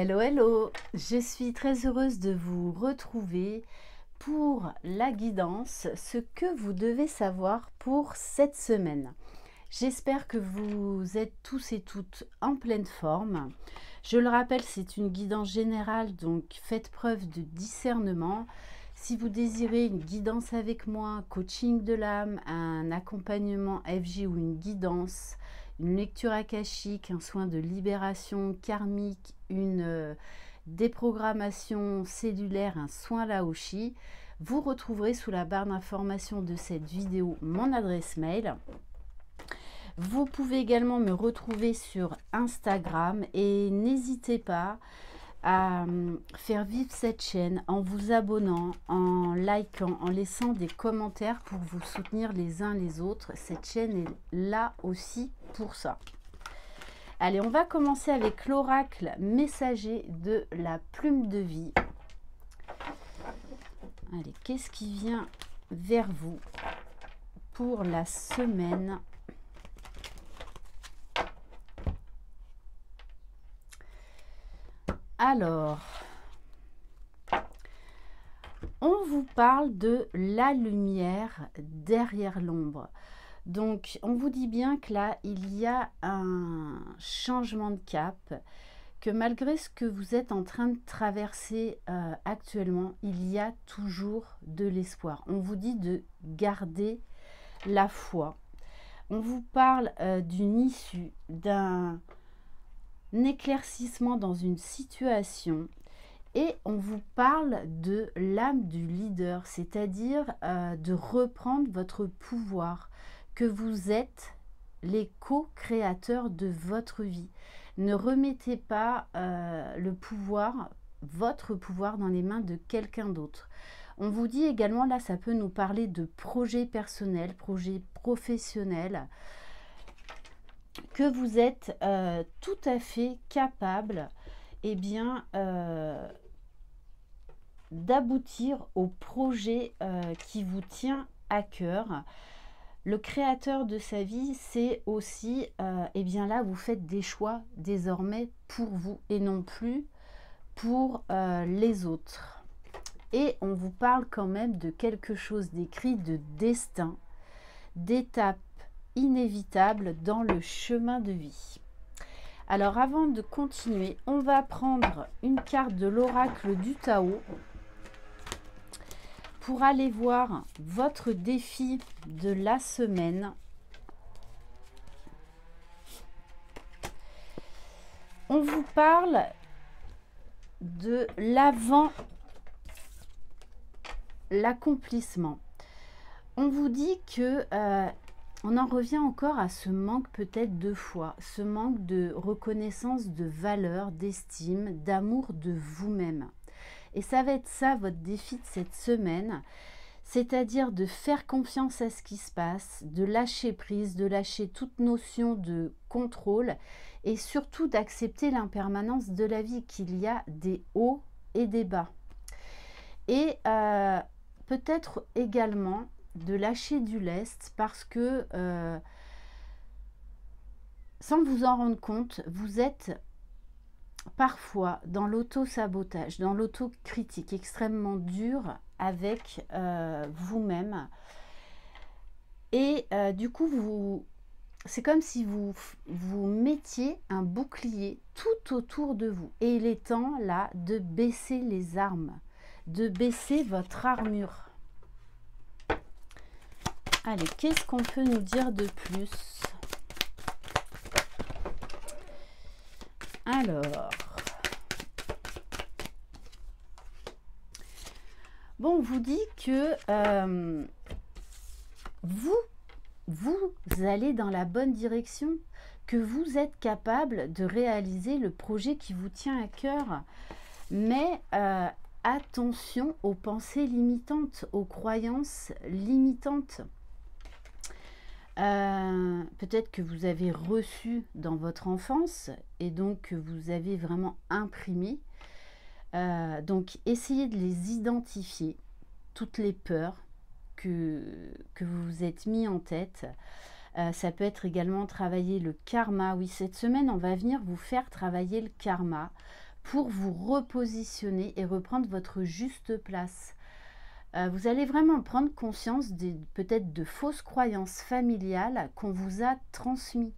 Hello, hello! Je suis très heureuse de vous retrouver pour la guidance, ce que vous devez savoir pour cette semaine. J'espère que vous êtes tous et toutes en pleine forme. Je le rappelle, c'est une guidance générale, donc faites preuve de discernement. Si vous désirez une guidance avec moi, un coaching de l'âme, un accompagnement FG ou une guidance, une lecture akashique, un soin de libération karmique, une déprogrammation cellulaire, un soin Laoshi, vous retrouverez sous la barre d'information de cette vidéo mon adresse mail. Vous pouvez également me retrouver sur Instagram et n'hésitez pas à faire vivre cette chaîne en vous abonnant, en likant, en laissant des commentaires pour vous soutenir les uns les autres. Cette chaîne est là aussi pour ça. Allez, on va commencer avec l'oracle messager de la plume de vie. Allez, qu'est-ce qui vient vers vous pour la semaine ? Alors, on vous parle de la lumière derrière l'ombre. Donc, on vous dit bien que là, il y a un changement de cap, que malgré ce que vous êtes en train de traverser actuellement, il y a toujours de l'espoir. On vous dit de garder la foi. On vous parle d'une issue, d'un éclaircissement dans une situation, et on vous parle de l'âme du leader, c'est-à-dire de reprendre votre pouvoir, que vous êtes les co-créateurs de votre vie. Ne remettez pas le pouvoir, votre pouvoir, dans les mains de quelqu'un d'autre. On vous dit également, là, ça peut nous parler de projets personnels, projets professionnels, que vous êtes tout à fait capable, eh bien, d'aboutir au projet qui vous tient à cœur. Le créateur de sa vie, c'est aussi, eh bien là, vous faites des choix désormais pour vous et non plus pour les autres. Et on vous parle quand même de quelque chose d'écrit, de destin, d'étape inévitable dans le chemin de vie. Alors avant de continuer, on va prendre une carte de l'oracle du Tao pour aller voir votre défi de la semaine. On vous parle de l'avant, l'accomplissement. On vous dit que on en revient encore à ce manque peut-être de foi, ce manque de reconnaissance, de valeur, d'estime, d'amour de vous-même. Et ça va être ça votre défi de cette semaine, c'est-à-dire de faire confiance à ce qui se passe, de lâcher prise, de lâcher toute notion de contrôle et surtout d'accepter l'impermanence de la vie, qu'il y a des hauts et des bas. Et peut-être également de lâcher du lest parce que sans vous en rendre compte, vous êtes parfois dans l'auto-sabotage, dans l'auto-critique extrêmement dure avec vous-même. Et du coup, c'est comme si vous mettiez un bouclier tout autour de vous. Et il est temps là de baisser les armes, de baisser votre armure. Allez, qu'est-ce qu'on peut nous dire de plus? Alors, bon, on vous dit que vous allez dans la bonne direction, que vous êtes capable de réaliser le projet qui vous tient à cœur. Mais attention aux pensées limitantes, aux croyances limitantes. Peut-être que vous avez reçu dans votre enfance et donc que vous avez vraiment imprimé. Donc essayez de les identifier, toutes les peurs que vous vous êtes mis en tête. Ça peut être également travailler le karma. Oui, cette semaine, on va venir vous faire travailler le karma, pour vous repositionner et reprendre votre juste place. Vous allez vraiment prendre conscience peut-être de fausses croyances familiales qu'on vous a transmises.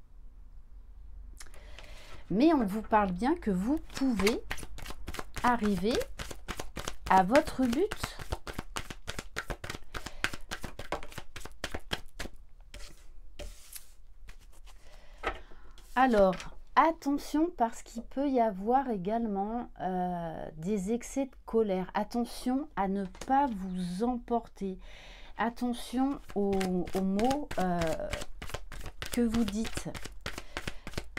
Mais on vous parle bien que vous pouvez arriver à votre but. Alors, attention parce qu'il peut y avoir également des excès de colère. Attention à ne pas vous emporter. Attention aux mots que vous dites.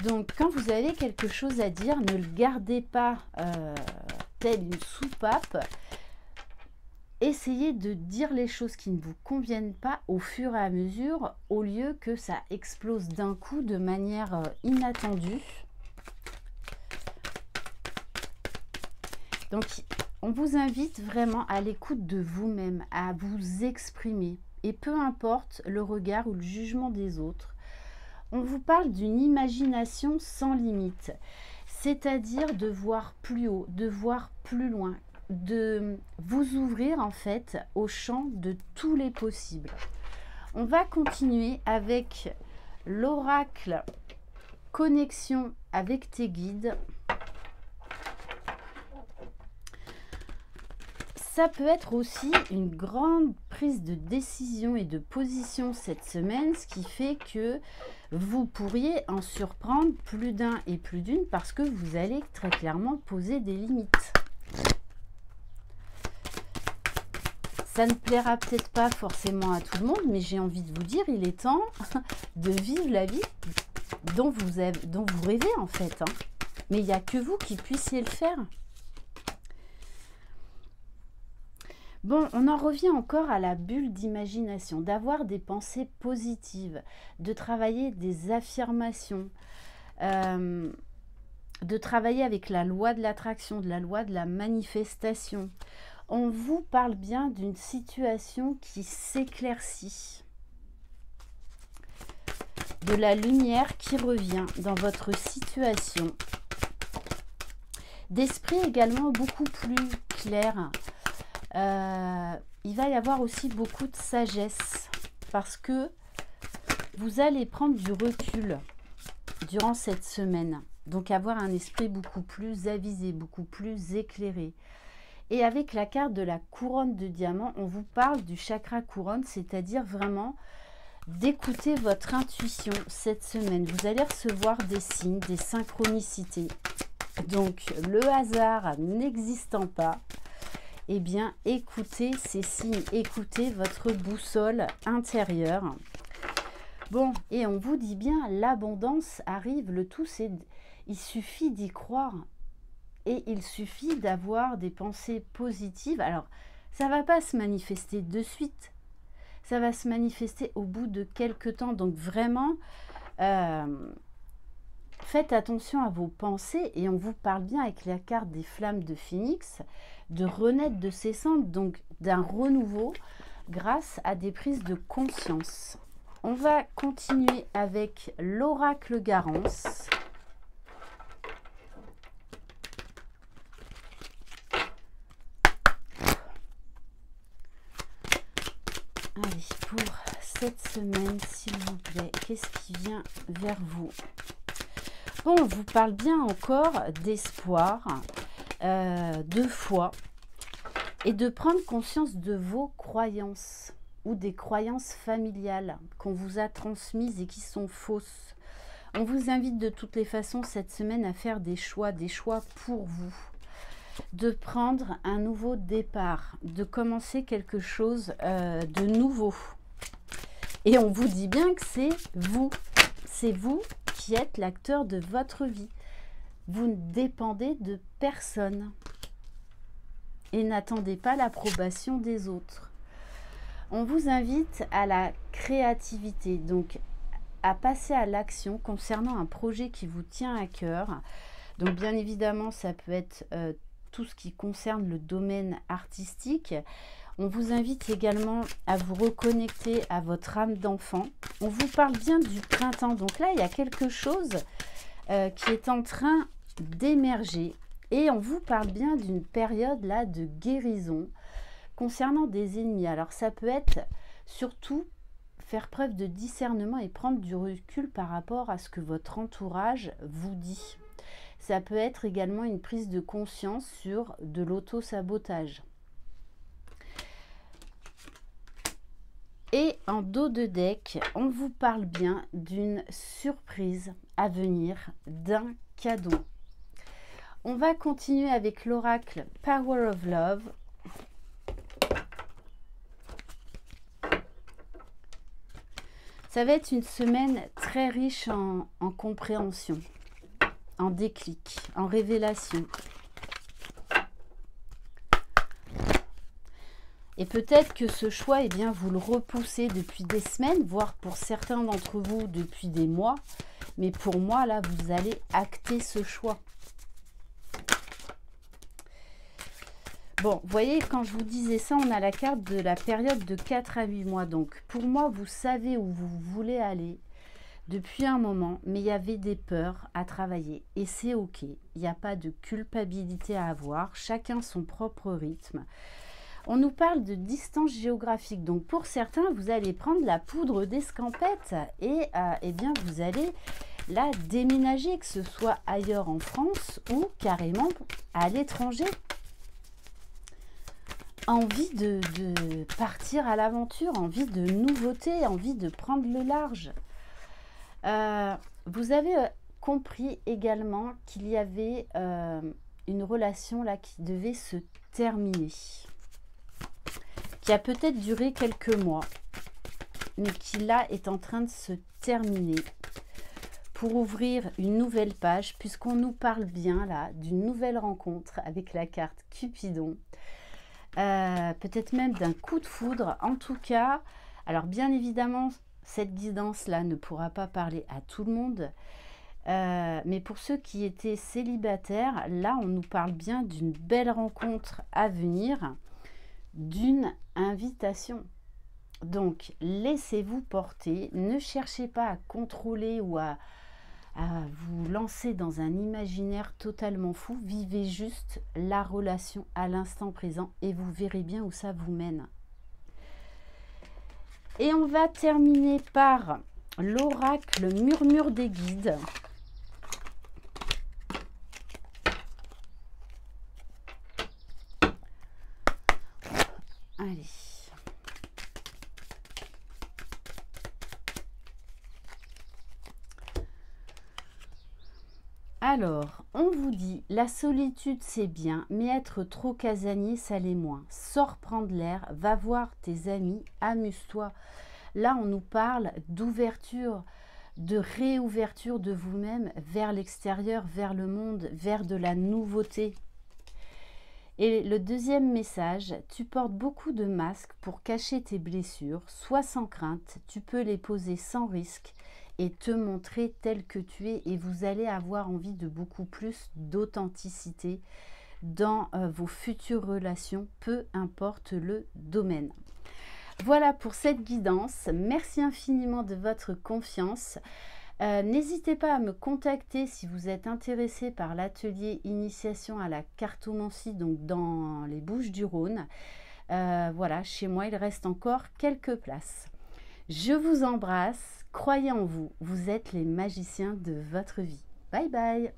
Donc, quand vous avez quelque chose à dire, ne le gardez pas telle une soupape. Essayez de dire les choses qui ne vous conviennent pas au fur et à mesure, au lieu que ça explose d'un coup de manière inattendue. Donc, on vous invite vraiment à l'écoute de vous-même, à vous exprimer. Et peu importe le regard ou le jugement des autres, on vous parle d'une imagination sans limite, c'est-à-dire de voir plus haut, de voir plus loin, de vous ouvrir en fait au champ de tous les possibles. On va continuer avec l'oracle connexion avec tes guides. Ça peut être aussi une grande prise de décision et de position cette semaine, ce qui fait que vous pourriez en surprendre plus d'un et plus d'une parce que vous allez très clairement poser des limites. Ça ne plaira peut-être pas forcément à tout le monde, mais j'ai envie de vous dire, il est temps de vivre la vie dont vous rêvez en fait. Mais il n'y a que vous qui puissiez le faire. Bon, on en revient encore à la bulle d'imagination, d'avoir des pensées positives, de travailler des affirmations, de travailler avec la loi de l'attraction, de la loi de la manifestation. On vous parle bien d'une situation qui s'éclaircit, de la lumière qui revient dans votre situation, d'esprit également beaucoup plus clair. Il va y avoir aussi beaucoup de sagesse parce que vous allez prendre du recul durant cette semaine. Donc avoir un esprit beaucoup plus avisé, beaucoup plus éclairé. Et avec la carte de la couronne de diamant, on vous parle du chakra couronne, c'est-à-dire vraiment d'écouter votre intuition cette semaine. Vous allez recevoir des signes, des synchronicités. Donc le hasard n'existant pas, eh bien écoutez ces signes, écoutez votre boussole intérieure. Bon, et on vous dit bien, l'abondance arrive, le tout c'est, il suffit d'y croire. Et il suffit d'avoir des pensées positives. Alors, ça ne va pas se manifester de suite. Ça va se manifester au bout de quelques temps. Donc, vraiment, faites attention à vos pensées. Et on vous parle bien avec la carte des flammes de Phénix, de renaître de ses cendres. Donc, d'un renouveau grâce à des prises de conscience. On va continuer avec l'oracle Garance. Allez, pour cette semaine, s'il vous plaît, qu'est-ce qui vient vers vous? Bon, on vous parle bien encore d'espoir, de foi et de prendre conscience de vos croyances ou des croyances familiales qu'on vous a transmises et qui sont fausses. On vous invite de toutes les façons cette semaine à faire des choix pour vous. De prendre un nouveau départ, de commencer quelque chose de nouveau. Et on vous dit bien que c'est vous qui êtes l'acteur de votre vie. Vous ne dépendez de personne. Et n'attendez pas l'approbation des autres. On vous invite à la créativité, donc à passer à l'action concernant un projet qui vous tient à cœur. Donc bien évidemment, ça peut être tout ce qui concerne le domaine artistique. On vous invite également à vous reconnecter à votre âme d'enfant. On vous parle bien du printemps. Donc là, il y a quelque chose qui est en train d'émerger. Et on vous parle bien d'une période là de guérison concernant des ennemis. Alors ça peut être surtout faire preuve de discernement et prendre du recul par rapport à ce que votre entourage vous dit. Ça peut être également une prise de conscience sur de l'auto-sabotage. Et en dos de deck, on vous parle bien d'une surprise à venir, d'un cadeau. On va continuer avec l'oracle Power of Love. Ça va être une semaine très riche en compréhension, en déclic, en révélation. Et peut-être que ce choix, eh bien, vous le repoussez depuis des semaines, voire pour certains d'entre vous depuis des mois. Mais pour moi, là, vous allez acter ce choix. Bon, vous voyez, quand je vous disais ça, on a la carte de la période de 4 à 8 mois. Donc, pour moi, vous savez où vous voulez aller depuis un moment, mais il y avait des peurs à travailler. Et c'est OK. Il n'y a pas de culpabilité à avoir. Chacun son propre rythme. On nous parle de distance géographique. Donc, pour certains, vous allez prendre la poudre d'escampette et eh bien, vous allez la déménager, que ce soit ailleurs en France ou carrément à l'étranger. Envie de partir à l'aventure, envie de nouveautés, envie de prendre le large. Vous avez compris également qu'il y avait une relation là qui devait se terminer, qui a peut-être duré quelques mois, mais qui là est en train de se terminer pour ouvrir une nouvelle page, puisqu'on nous parle bien là d'une nouvelle rencontre avec la carte Cupidon. Peut-être même d'un coup de foudre. En tout cas, alors bien évidemment, cette guidance-là ne pourra pas parler à tout le monde. Mais pour ceux qui étaient célibataires, là, on nous parle bien d'une belle rencontre à venir, d'une invitation. Donc, laissez-vous porter. Ne cherchez pas à contrôler ou à vous lancer dans un imaginaire totalement fou. Vivez juste la relation à l'instant présent et vous verrez bien où ça vous mène. Et on va terminer par l'oracle Murmure des guides. Allez. Alors, on vous dit, la solitude c'est bien, mais être trop casanier ça l'est moins. Sors prendre l'air, va voir tes amis, amuse-toi. Là, on nous parle d'ouverture, de réouverture de vous-même vers l'extérieur, vers le monde, vers de la nouveauté. Et le deuxième message, tu portes beaucoup de masques pour cacher tes blessures. Sois sans crainte, tu peux les poser sans risque et te montrer tel que tu es, et vous allez avoir envie de beaucoup plus d'authenticité dans vos futures relations, peu importe le domaine. Voilà pour cette guidance. Merci infiniment de votre confiance. N'hésitez pas à me contacter si vous êtes intéressé par l'atelier initiation à la cartomancie, donc dans les Bouches-du-Rhône. Voilà, chez moi, il reste encore quelques places. Je vous embrasse. Croyez en vous, vous êtes les magiciens de votre vie. Bye bye!